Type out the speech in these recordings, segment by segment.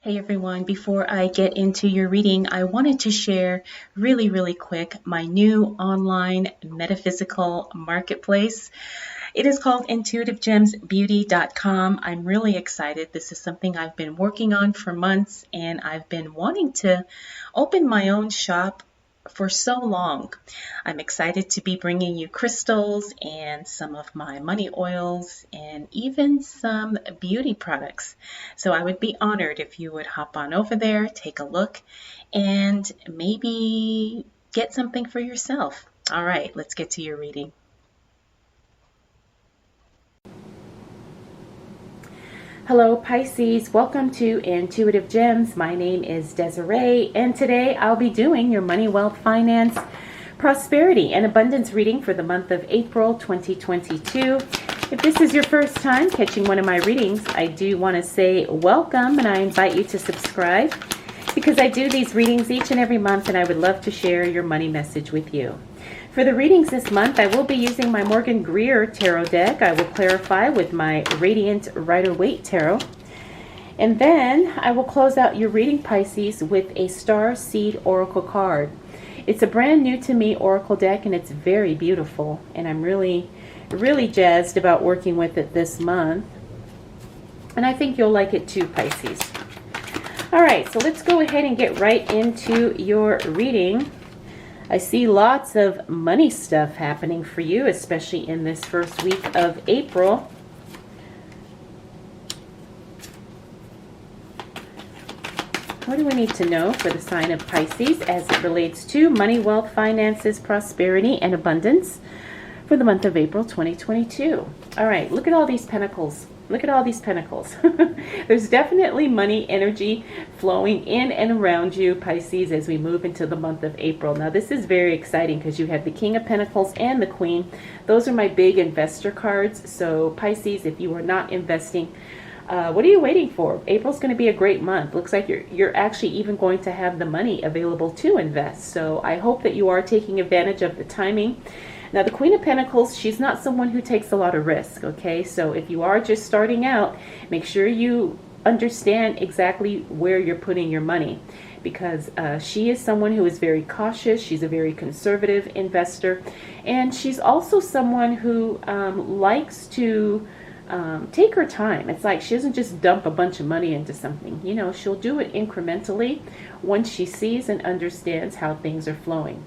Hey everyone, before I get into your reading, I wanted to share really quick my new online metaphysical marketplace. It is called intuitivegemsbeauty.com. I'm really excited. This is something I've been working on for months, and I've been wanting to open my own shop for so long. I'm excited to be bringing you crystals and some of my money oils and even some beauty products. So I would be honored if you would hop on over there, take a look, and maybe get something for yourself. All right, let's get to your reading. Hello Pisces, welcome to Intuitive Gems. My name is Desiree, and today I'll be doing your money, wealth, finance, prosperity, and abundance reading for the month of April 2022. If this is your first time catching one of my readings, I do want to say welcome, and I invite you to subscribe because I do these readings each and every month, and I would love to share your money message with you. For the readings this month, I will be using my Morgan Greer Tarot deck. I will clarify with my Radiant Rider-Waite Tarot. And then I will close out your reading, Pisces, with a Star Seed Oracle card. It's a brand new to me Oracle deck, and it's very beautiful. And I'm really jazzed about working with it this month. And I think you'll like it too, Pisces. All right, so let's go ahead and get right into your reading. I see lots of money stuff happening for you, especially in this first week of April. What do we need to know for the sign of Pisces as it relates to money, wealth, finances, prosperity, and abundance for the month of April 2022? All right, look at all these pentacles. Look at all these pentacles. There's definitely money energy flowing in and around you, Pisces, as we move into the month of April. Now, this is very exciting because you have the King of Pentacles and the Queen. Those are my big investor cards. So, Pisces, if you are not investing, what are you waiting for? April's going to be a great month. Looks like you're actually even going to have the money available to invest. So, I hope that you are taking advantage of the timing. Now, the Queen of Pentacles, she's not someone who takes a lot of risk, okay? So if you are just starting out, make sure you understand exactly where you're putting your money, because she is someone who is very cautious. She's a very conservative investor, and she's also someone who likes to take her time. It's like she doesn't just dump a bunch of money into something. You know, she'll do it incrementally once she sees and understands how things are flowing.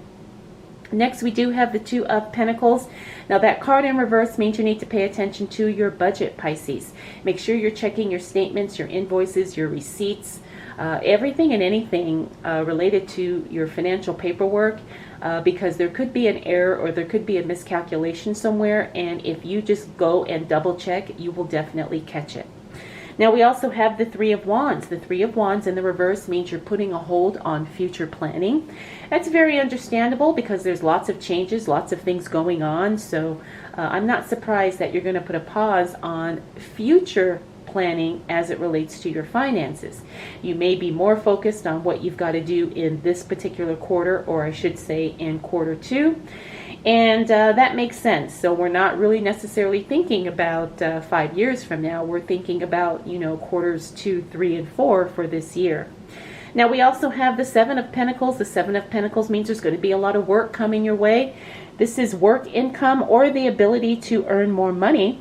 Next, we do have the Two of Pentacles. Now, that card in reverse means you need to pay attention to your budget, Pisces. Make sure you're checking your statements, your invoices, your receipts, everything and anything related to your financial paperwork, because there could be an error or there could be a miscalculation somewhere, and if you just go and double check, you will definitely catch it. Now, we also have the Three of Wands. The Three of Wands in the reverse means you're putting a hold on future planning. That's very understandable because there's lots of changes, lots of things going on. So I'm not surprised that you're going to put a pause on future planning as it relates to your finances. You may be more focused on what you've got to do in this particular quarter, or I should say in quarter two. And that makes sense. So we're not really necessarily thinking about 5 years from now. We're thinking about, quarters 2, 3, and 4 for this year. Now, we also have the Seven of Pentacles. The Seven of Pentacles means there's going to be a lot of work coming your way. This is work income or the ability to earn more money.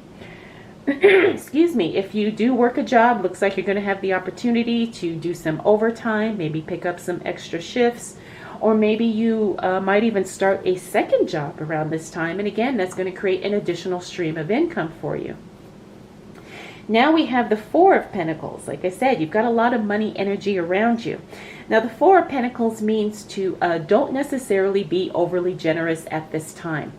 Excuse me. If you do work a job, looks like you're going to have the opportunity to do some overtime, maybe pick up some extra shifts. Or maybe you might even start a second job around this time. And again, that's going to create an additional stream of income for you. Now we have the Four of Pentacles. Like I said, you've got a lot of money energy around you. Now, the Four of Pentacles means to don't necessarily be overly generous at this time.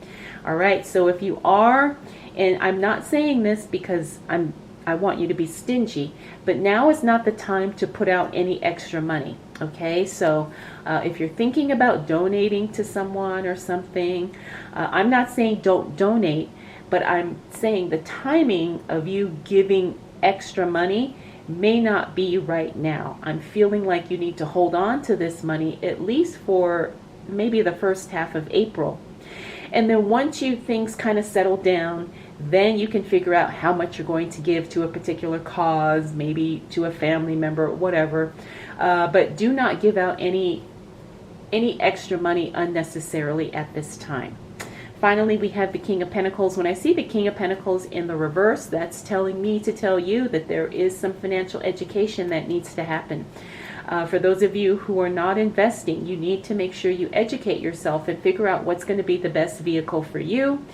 All right. So if you are, and I'm not saying this because I want you to be stingy, but now is not the time to put out any extra money. Okay, so if you're thinking about donating to someone or something, I'm not saying don't donate, but I'm saying the timing of you giving extra money may not be right now. I'm feeling like you need to hold on to this money at least for maybe the first half of April. And then once things kind of settle down, Then you can figure out how much you're going to give to a particular cause, maybe to a family member, whatever. But do not give out any extra money unnecessarily at this time. Finally, we have the King of Pentacles. When I see the King of Pentacles in the reverse, that's telling me to tell you that there is some financial education that needs to happen. For those of you who are not investing, you need to make sure you educate yourself and figure out what's going to be the best vehicle for you.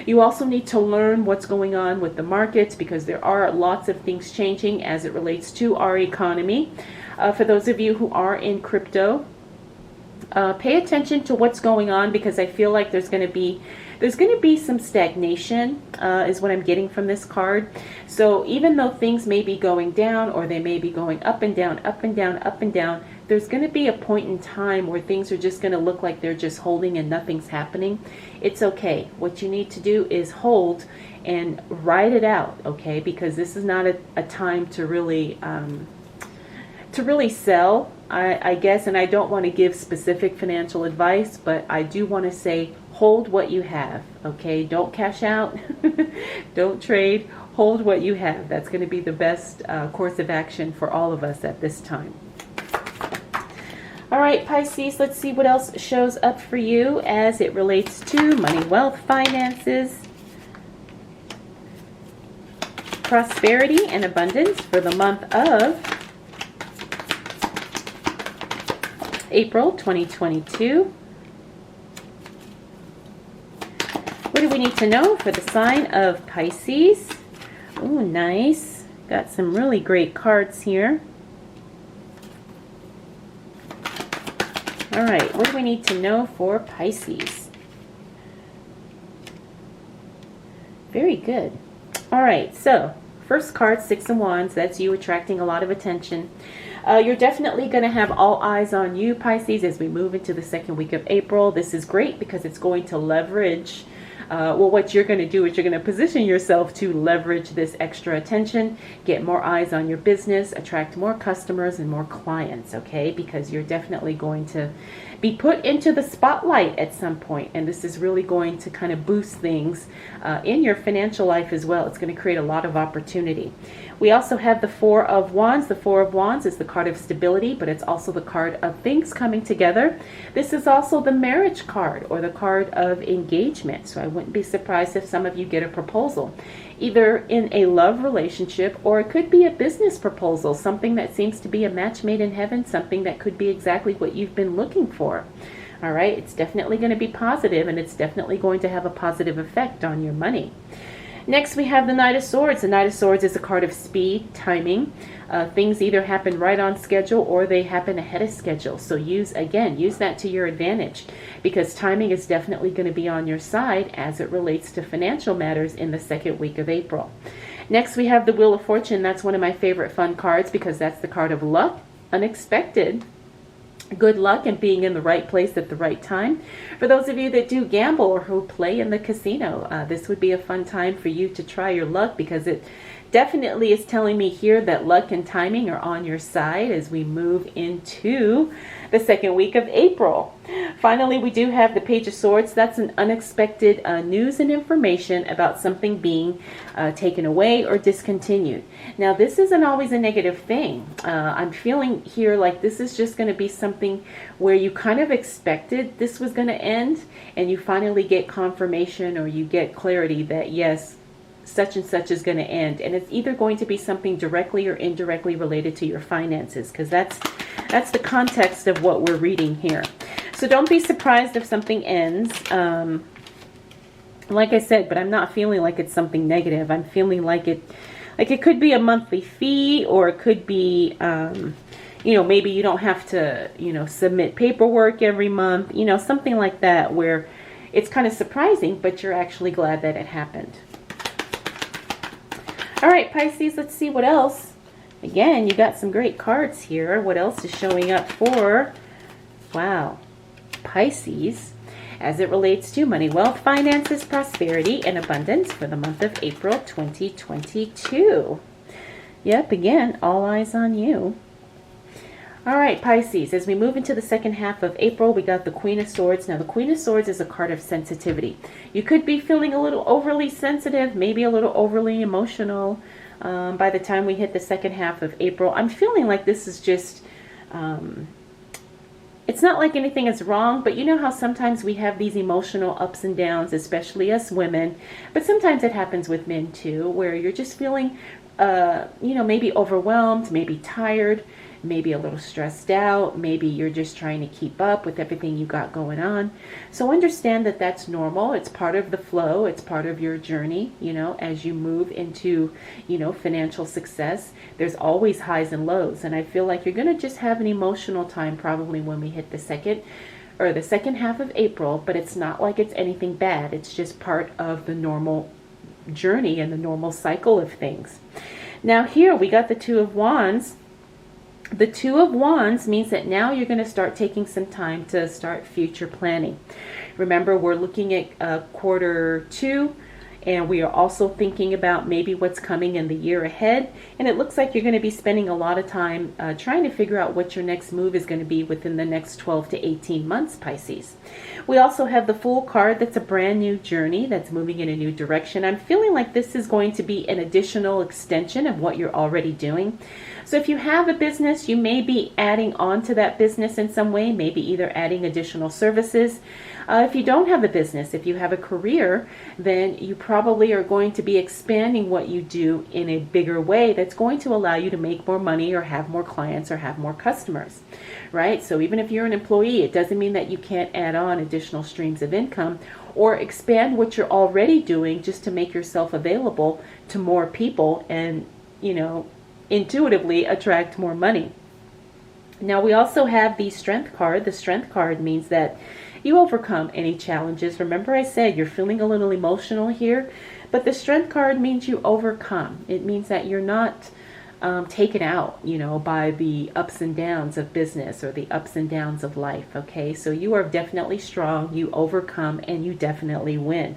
You also need to learn what's going on with the markets, because there are lots of things changing as it relates to our economy. For those of you who are in crypto, pay attention to what's going on, because I feel like there's going to be some stagnation, is what I'm getting from this card. So even though things may be going down, or they may be going up and down, up and down, up and down, there's going to be a point in time where things are just going to look like they're just holding and nothing's happening. It's okay. What you need to do is hold and ride it out, okay? Because this is not a time to really sell, I guess. And I don't want to give specific financial advice, but I do want to say hold what you have, okay? Don't cash out. Don't trade. Hold what you have. That's going to be the best course of action for all of us at this time. All right, Pisces, let's see what else shows up for you as it relates to money, wealth, finances, prosperity, and abundance for the month of April 2022. What do we need to know for the sign of Pisces? Oh, nice. Got some really great cards here. All right, what do we need to know for Pisces? Very good. All right, so first card, Six of Wands. That's you attracting a lot of attention. You're definitely going to have all eyes on you, Pisces, as we move into the second week of April. This is great because it's going to leverage. What you're going to do is you're going to position yourself to leverage this extra attention, get more eyes on your business, attract more customers and more clients, okay? Because you're definitely going to be put into the spotlight at some point, and this is really going to kind of boost things in your financial life as well. It's going to create a lot of opportunity. We also have the Four of Wands. The Four of Wands is the card of stability, but it's also the card of things coming together. This is also the marriage card, or the card of engagement. So I wouldn't be surprised if some of you get a proposal, either in a love relationship, or it could be a business proposal, something that seems to be a match made in heaven, something that could be exactly what you've been looking for. All right, it's definitely going to be positive, and it's definitely going to have a positive effect on your money. Next, we have the Knight of Swords. The Knight of Swords is a card of speed, timing. Things either happen right on schedule or they happen ahead of schedule. So use that to your advantage, because timing is definitely going to be on your side as it relates to financial matters in the second week of April. Next, we have the Wheel of Fortune. That's one of my favorite fun cards because that's the card of luck, unexpected, good luck, and being in the right place at the right time. For those of you that do gamble or who play in the casino, this would be a fun time for you to try your luck, because it definitely is telling me here that luck and timing are on your side as we move into the second week of April. Finally, we do have the Page of Swords. That's an unexpected news and information about something being taken away or discontinued. Now, this isn't always a negative thing. I'm feeling here like this is just going to be something where you kind of expected this was going to end, and you finally get confirmation, or you get clarity that yes, such and such is going to end. And it's either going to be something directly or indirectly related to your finances, because that's the context of what we're reading here. So don't be surprised if something ends. Like I said, but I'm not feeling like it's something negative. I'm feeling like it could be a monthly fee, or it could be, maybe you don't have to, submit paperwork every month, something like that, where it's kind of surprising, but you're actually glad that it happened. All right, Pisces, let's see what else. Again, you got some great cards here. What else is showing up for, Pisces, as it relates to money, wealth, finances, prosperity, and abundance for the month of April 2022. Yep, again, all eyes on you. All right, Pisces, as we move into the second half of April, we got the Queen of Swords. Now, the Queen of Swords is a card of sensitivity. You could be feeling a little overly sensitive, maybe a little overly emotional by the time we hit the second half of April. I'm feeling like this is just, it's not like anything is wrong, but you know how sometimes we have these emotional ups and downs, especially us women, but sometimes it happens with men too, where you're just feeling, maybe overwhelmed, maybe tired, maybe a little stressed out, maybe you're just trying to keep up with everything you got going on. So understand that that's normal. It's part of the flow. It's part of your journey, as you move into, financial success. There's always highs and lows. And I feel like you're going to just have an emotional time probably when we hit the second half of April, but it's not like it's anything bad. It's just part of the normal journey and the normal cycle of things. Now here we got the Two of Wands. The Two of Wands means that now you're going to start taking some time to start future planning. Remember, we're looking at quarter two, and we are also thinking about maybe what's coming in the year ahead. And it looks like you're going to be spending a lot of time trying to figure out what your next move is going to be within the next 12 to 18 months, Pisces. We also have the Fool card. That's a brand new journey that's moving in a new direction. I'm feeling like this is going to be an additional extension of what you're already doing. So if you have a business, you may be adding on to that business in some way, maybe either adding additional services. If you don't have a business, if you have a career, then you probably are going to be expanding what you do in a bigger way that's going to allow you to make more money or have more clients or have more customers, right? So even if you're an employee, it doesn't mean that you can't add on additional streams of income or expand what you're already doing just to make yourself available to more people and, intuitively attract more money. Now we also have the Strength card. The Strength card means that you overcome any challenges. Remember I said you're feeling a little emotional here, but the Strength card means you overcome. It means that you're not taken out, by the ups and downs of business or the ups and downs of life, okay? So you are definitely strong, you overcome, and you definitely win.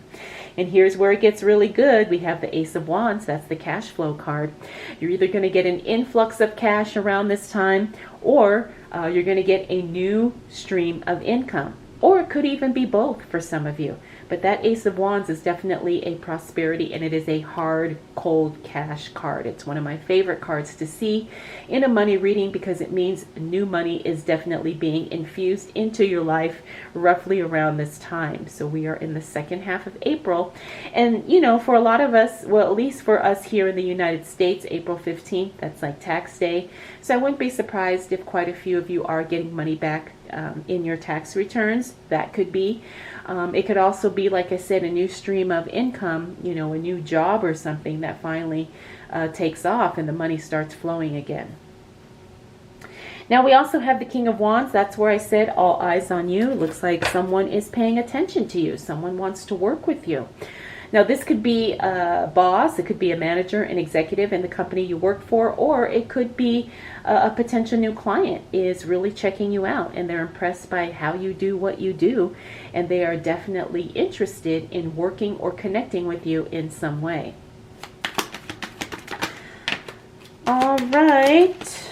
And here's where it gets really good. We have the Ace of Wands. That's the cash flow card. You're either going to get an influx of cash around this time, or you're going to get a new stream of income. Or it could even be both for some of you. But that Ace of Wands is definitely a prosperity, and it is a hard, cold cash card. It's one of my favorite cards to see in a money reading because it means new money is definitely being infused into your life roughly around this time. So we are in the second half of April. And, for a lot of us, well, at least for us here in the United States, April 15th, that's like tax day. So I wouldn't be surprised if quite a few of you are getting money back in your tax returns. That could be. It could also be, like I said, a new stream of income, a new job or something that finally takes off and the money starts flowing again. Now we also have the King of Wands. That's where I said all eyes on you. It looks like someone is paying attention to you. Someone wants to work with you. Now this could be a boss, it could be a manager, an executive in the company you work for, or it could be a potential new client is really checking you out and they're impressed by how you do what you do, and they are definitely interested in working or connecting with you in some way. All right.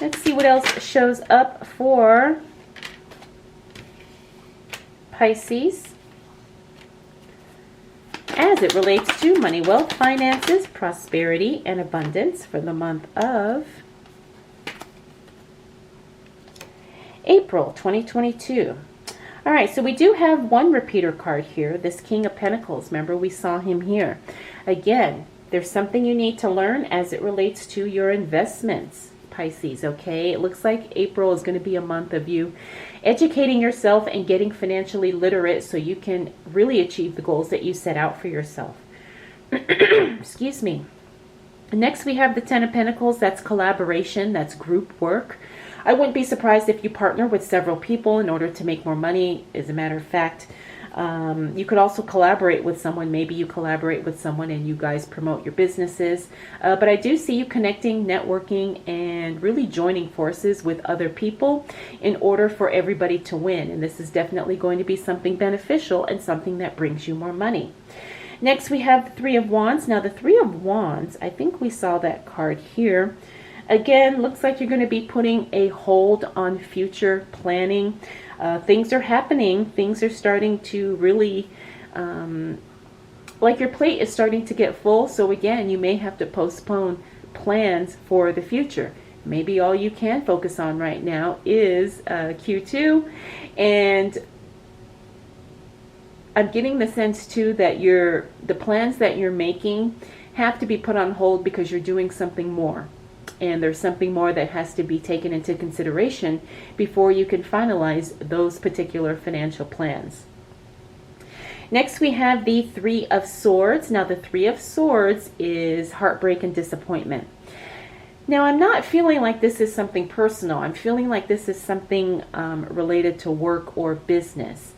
Let's see what else shows up for Pisces as it relates to money, wealth, finances, prosperity, and abundance for the month of April 2022. All right, so we do have one repeater card here, this King of Pentacles. Remember, we saw him here. Again, there's something you need to learn as it relates to your investments, Pisces, okay? It looks like April is going to be a month of you educating yourself and getting financially literate so you can really achieve the goals that you set out for yourself. Excuse me. Next, we have the Ten of Pentacles. That's collaboration. That's group work. I wouldn't be surprised if you partner with several people in order to make more money. As a matter of fact, you could also collaborate with someone. Maybe you collaborate with someone and you guys promote your businesses. But I do see you connecting, networking, and really joining forces with other people in order for everybody to win. And this is definitely going to be something beneficial and something that brings you more money. Next, we have the Three of Wands. Now, the Three of Wands, I think we saw that card here. Again, looks like you're going to be putting a hold on future planning. Things are happening. Things are starting to really, like your plate is starting to get full. So again, you may have to postpone plans for the future. Maybe all you can focus on right now is Q2. And I'm getting the sense too that the plans that you're making have to be put on hold because you're doing something more. And there's something more that has to be taken into consideration before you can finalize those particular financial plans. Next, we have the Three of Swords. Now, the Three of Swords is heartbreak and disappointment. Now, I'm not feeling like this is something personal. I'm feeling like this is something related to work or business.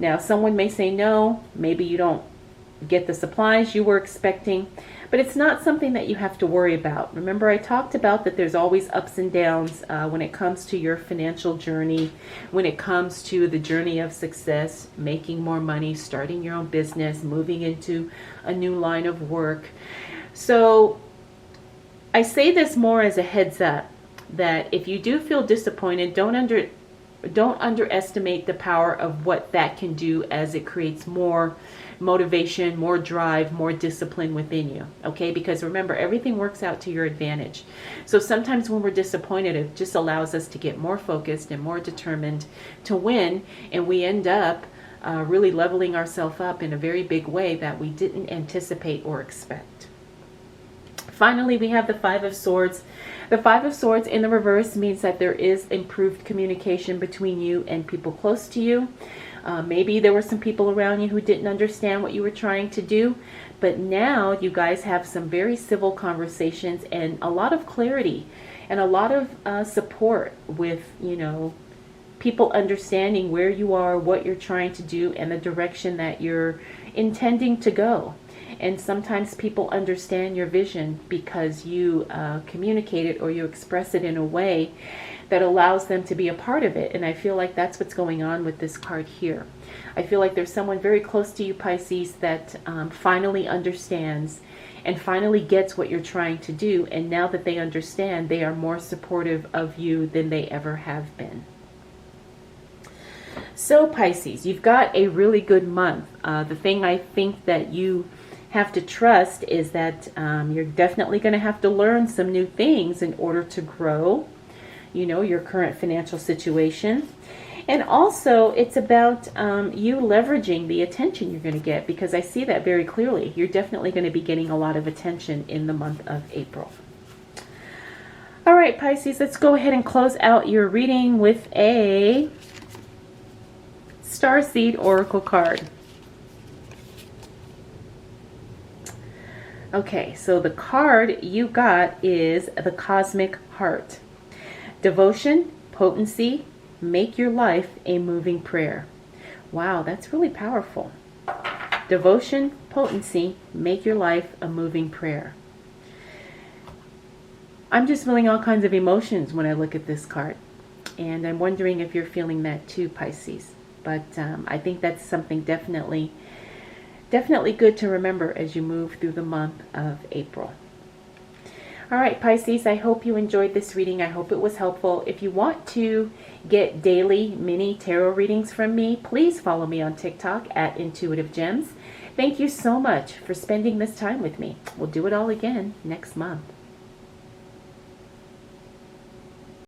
Now, someone may say no, maybe you don't get the supplies you were expecting, but it's not something that you have to worry about. Remember, I talked about that there's always ups and downs when it comes to your financial journey, when it comes to the journey of success, making more money, starting your own business, moving into a new line of work. So I say this more as a heads up that if you do feel disappointed, don't underestimate the power of what that can do as it creates more motivation, more drive, more discipline within you. Okay, because remember, everything works out to your advantage. So sometimes when we're disappointed, it just allows us to get more focused and more determined to win, and we end up really leveling ourselves up in a very big way that we didn't anticipate or expect. Finally, we have the Five of Swords. The Five of Swords in the reverse means that there is improved communication between you and people close to you. Maybe there were some people around you who didn't understand what you were trying to do, but now you guys have some very civil conversations and a lot of clarity and a lot of support with, people understanding where you are, what you're trying to do, and the direction that you're intending to go. And sometimes people understand your vision because you communicate it or you express it in a way that allows them to be a part of it. And I feel like that's what's going on with this card here. I feel like there's someone very close to you, Pisces, that finally understands and finally gets what you're trying to do. And now that they understand, they are more supportive of you than they ever have been. So Pisces, you've got a really good month. The thing I think that you have to trust is that you're definitely going to have to learn some new things in order to grow, your current financial situation. And also it's about you leveraging the attention you're going to get, because I see that very clearly. You're definitely going to be getting a lot of attention in the month of April. All right, Pisces, let's go ahead and close out your reading with a Starseed Oracle card. Okay, so the card you got is the Cosmic Heart. Devotion, potency, make your life a moving prayer. Wow, that's really powerful. Devotion, potency, make your life a moving prayer. I'm just feeling all kinds of emotions when I look at this card. And I'm wondering if you're feeling that too, Pisces. But I think that's something definitely good to remember as you move through the month of April. All right, Pisces, I hope you enjoyed this reading. I hope it was helpful. If you want to get daily mini tarot readings from me, please follow me on TikTok at Intuitive Gems. Thank you so much for spending this time with me. We'll do it all again next month.